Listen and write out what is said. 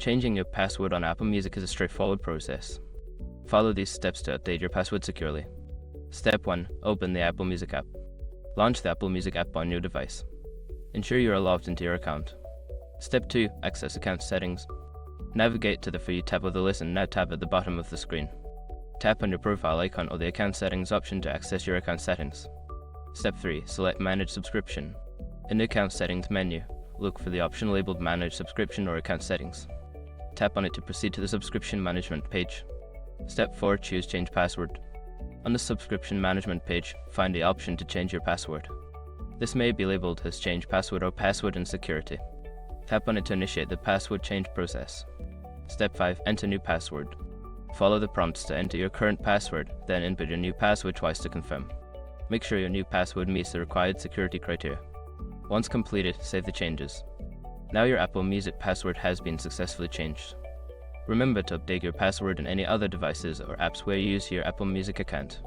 Changing your password on Apple Music is a straightforward process. Follow these steps to update your password securely. Step 1. Open the Apple Music app. Launch the Apple Music app on your device. Ensure you are logged into your account. Step 2. Access account settings. Navigate to the For You tab of the Listen Now tab at the bottom of the screen. Tap on your profile icon or the account settings option to access your account settings. Step 3. Select Manage Subscription. In the account settings menu, look for the option labeled Manage Subscription or Account Settings. Tap on it to proceed to the subscription management page. Step 4. Choose Change Password. On the subscription management page, find the option to change your password. This may be labeled as Change Password or Password and Security. Tap on it to initiate the password change process. Step 5. Enter new password. Follow the prompts to enter your current password, then input your new password twice to confirm. Make sure your new password meets the required security criteria. Once completed, save the changes. Now your Apple Music password has been successfully changed. Remember to update your password on any other devices or apps where you use your Apple Music account.